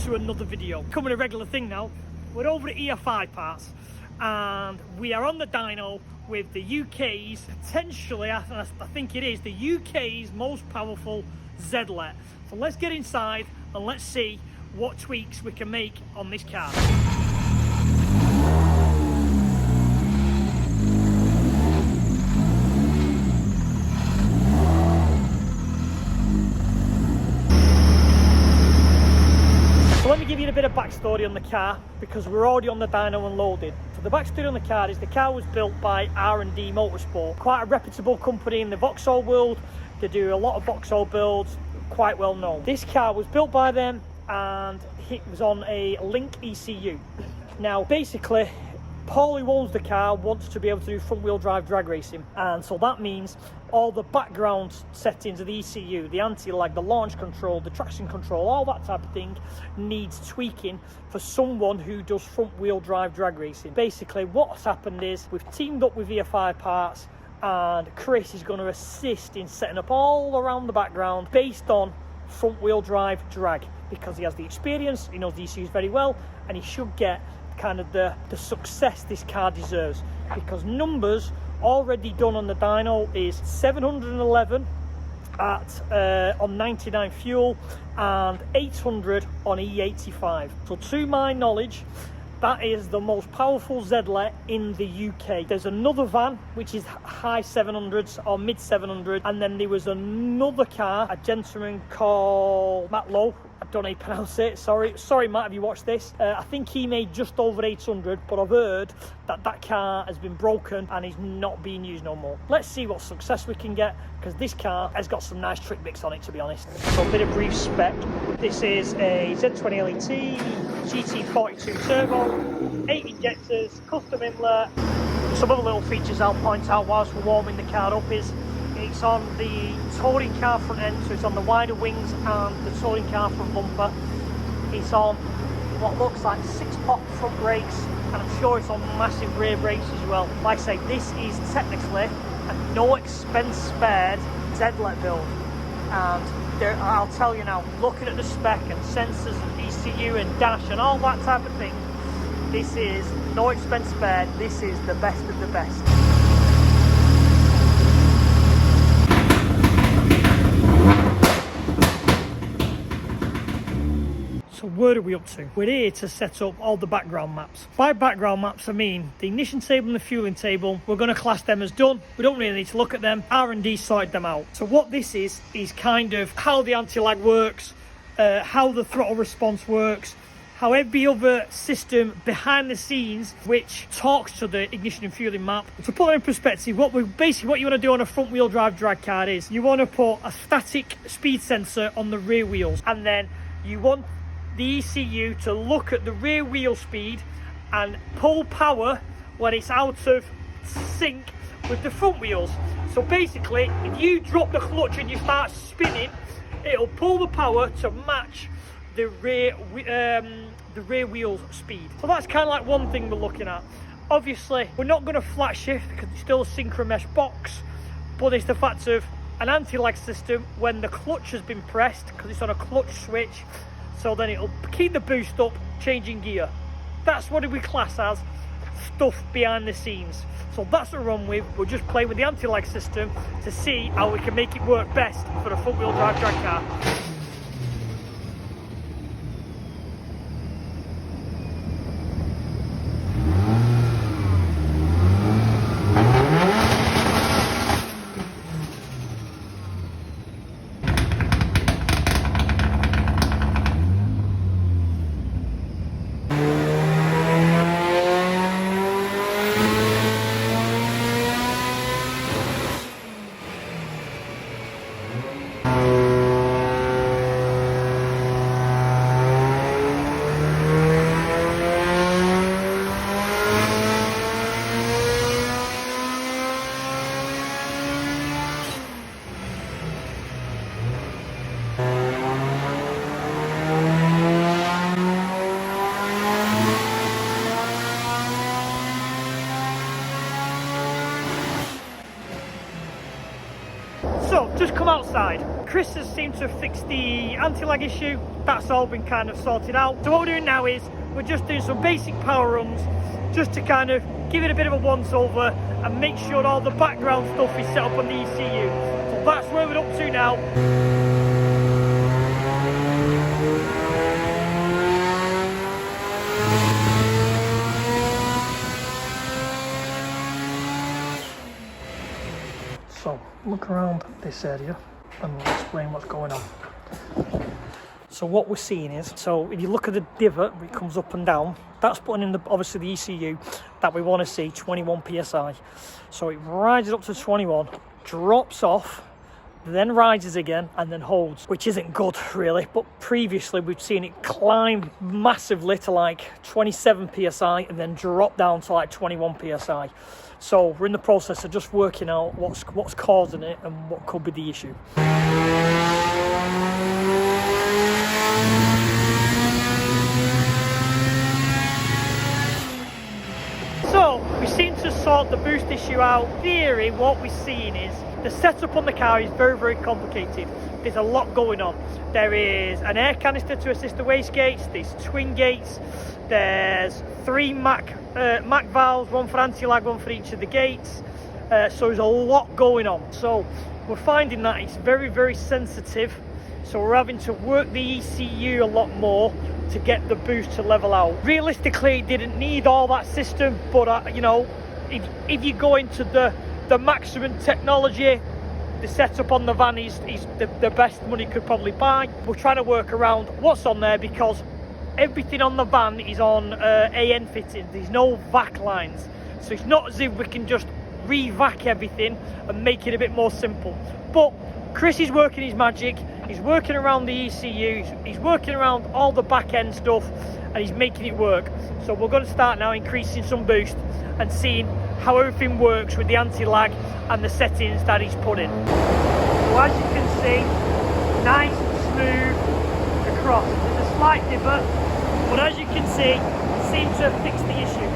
to another video. Becoming a regular thing now. We're over at EFI Parts and we are on the dyno with the UK's, potentially, I think it is, the UK's most powerful ZLET. So let's get inside and let's see what tweaks we can make on this car. So let me give you a bit of backstory on the car because we're already on the dyno and loaded. So the backstory on the car is the car was built by R&D Motorsport, quite a reputable company in the Vauxhall world. They do a lot of Vauxhall builds, quite well known. This car was built by them and it was on a Link ECU. Now basically, Paul who owns the car wants to be able to do front wheel drive drag racing, and so that means all the background settings of the ECU, the anti-lag, the launch control, the traction control, all that type of thing needs tweaking for someone who does front wheel drive drag racing. Basically what's happened is we've teamed up with EFI Parts and Chris is going to assist in setting up all around the background based on front wheel drive drag, because he has the experience, he knows the ECUs very well, and he should get kind of the success this car deserves, because numbers already done on the dyno is 711 on 99 fuel and 800 on E85. So to my knowledge, that is the most powerful ZLET in the UK. There's another van which is high 700s or mid 700s, and then there was another car, a gentleman called Matt Lowe. I don't know how you pronounce it. Sorry Matt, have you watched this? I think he made just over 800, but I've heard that that car has been broken and is not being used no more. Let's see what success we can get, because this car has got some nice trick bits on it, to be honest. So a bit of brief spec. This is a Z20 LET GT42 turbo, 8 injectors, custom inlet. Some other little features I'll point out whilst we're warming the car up is it's on the touring car front end, so it's on the wider wings and the touring car front bumper. It's on what looks like 6-pot front brakes, and I'm sure it's on massive rear brakes as well. Like I say, this is technically a no expense spared ZLET build, and I'll tell you now, looking at the spec and sensors and ECU and dash and all that type of thing, this is no expense spared. This is the best of the best. So where are we up to? We're here to set up all the background maps. By background maps I mean the ignition table and the fueling table. We're going to class them as done. We don't really need to look at them. R&D sorted them out. So what this is kind of how the anti-lag works, how the throttle response works, how every other system behind the scenes which talks to the ignition and fueling map. To put it in perspective, what you want to do on a front wheel drive drag car is you want to put a static speed sensor on the rear wheels, and then you want the ECU to look at the rear wheel speed and pull power when it's out of sync with the front wheels. So basically, if you drop the clutch and you start spinning, it'll pull the power to match the rear wheel's speed. So that's kind of like one thing we're looking at. Obviously, we're not going to flat shift because it's still a synchro mesh box, but it's the fact of an anti-lag system when the clutch has been pressed, because it's on a clutch switch, so then it'll keep the boost up, changing gear. That's what we class as stuff behind the scenes. So that's what we're on with. We're just playing with the anti-lag system to see how we can make it work best for a front wheel drive drag car. just come outside. Chris has seemed to have fixed the anti-lag issue. That's all been kind of sorted out. So what we're doing now is we're just doing some basic power runs just to kind of give it a bit of a once over and make sure all the background stuff is set up on the ECU. So that's where we're up to now. So look around this area and we'll explain what's going on. So what we're seeing is, so if you look at the divot, it comes up and down. That's putting in obviously the ECU that we want to see, 21 psi. So it rises up to 21, drops off, then rises again and then holds, which isn't good really. But previously we've seen it climb massively to like 27 psi and then drop down to like 21 psi. So we're in the process of just working out what's causing it and what could be the issue. So we seem to sort the boost issue out. In theory, what we're seeing is the setup on the car is very, very complicated. There's a lot going on. There is an air canister to assist the wastegates, there's twin gates, there's 3 Mac valves, one for anti-lag, one for each of the gates. So there's a lot going on. So we're finding that it's very, very sensitive. So we're having to work the ECU a lot more to get the boost to level out. Realistically, it didn't need all that system, but you know, if you go into the maximum technology, the setup on the van is the best money could probably buy. We're trying to work around what's on there because everything on the van is on AN fitting. There's no vac lines, so it's not as if we can just re-vac everything and make it a bit more simple. But Chris is working his magic. He's working around the ECU, he's working around all the back end stuff, and he's making it work. So we're going to start now increasing some boost and seeing how everything works with the anti-lag and the settings that he's put in. So as you can see, nice and smooth across. There's a slight divot, but as you can see, it seems to have fixed the issue.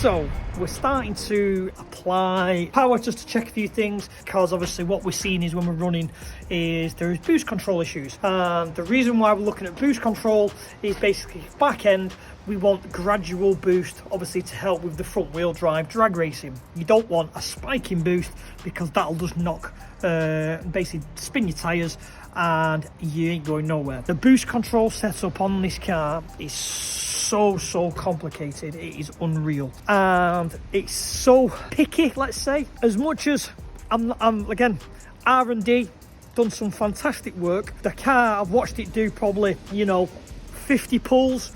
So we're starting to apply power just to check a few things, because obviously what we're seeing is when we're running is there is boost control issues. And the reason why we're looking at boost control is basically back end, we want gradual boost, obviously to help with the front wheel drive drag racing. You don't want a spiking boost because that'll just knock, basically spin your tyres and you ain't going nowhere. The boost control setup on this car is so complicated, it is unreal, and it's so picky. Let's say, as much as I'm again, R&D done some fantastic work. The car, I've watched it do probably, you know, 50 pulls.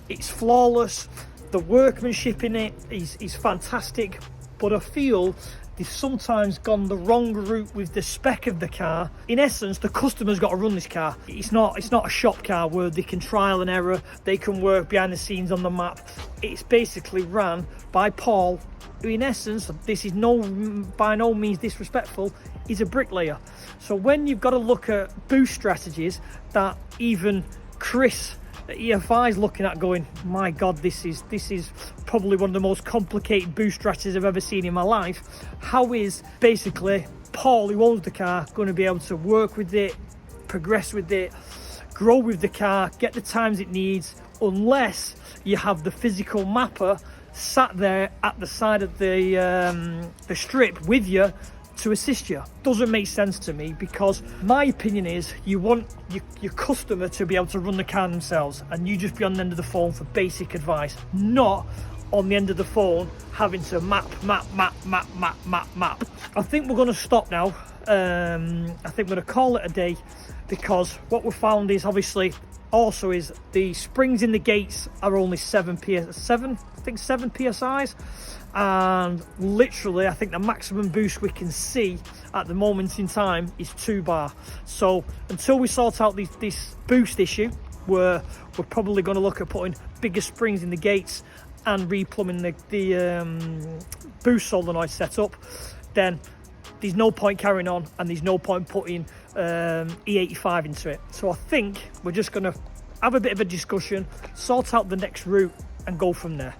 It's flawless. The workmanship in it is fantastic, but I feel they've sometimes gone the wrong route with the spec of the car. In essence, the customer's got to run this car. It's not a shop car where they can trial and error, they can work behind the scenes on the map. It's basically ran by Paul, who in essence, this is by no means disrespectful, is a bricklayer. So when you've got to look at boost strategies that even Chris at EFI is looking at going, my god, this is probably one of the most complicated boost strategies I've ever seen in my life. How is basically Paul, who owns the car, going to be able to work with it, progress with it, grow with the car, get the times it needs, unless you have the physical mapper sat there at the side of the strip with you to assist you? Doesn't make sense to me, because my opinion is you want your customer to be able to run the car themselves, and you just be on the end of the phone for basic advice, not on the end of the phone having to map. I think we're going to stop now. I think we're going to call it a day, because what we found is obviously also is the springs in the gates are only 7 psi's, and literally I think the maximum boost we can see at the moment in time is 2 bar. So until we sort out this boost issue, we're probably going to look at putting bigger springs in the gates and replumbing the boost solenoid setup. Then there's no point carrying on, and there's no point putting E85 into it. So I think we're just going to have a bit of a discussion, sort out the next route and go from there.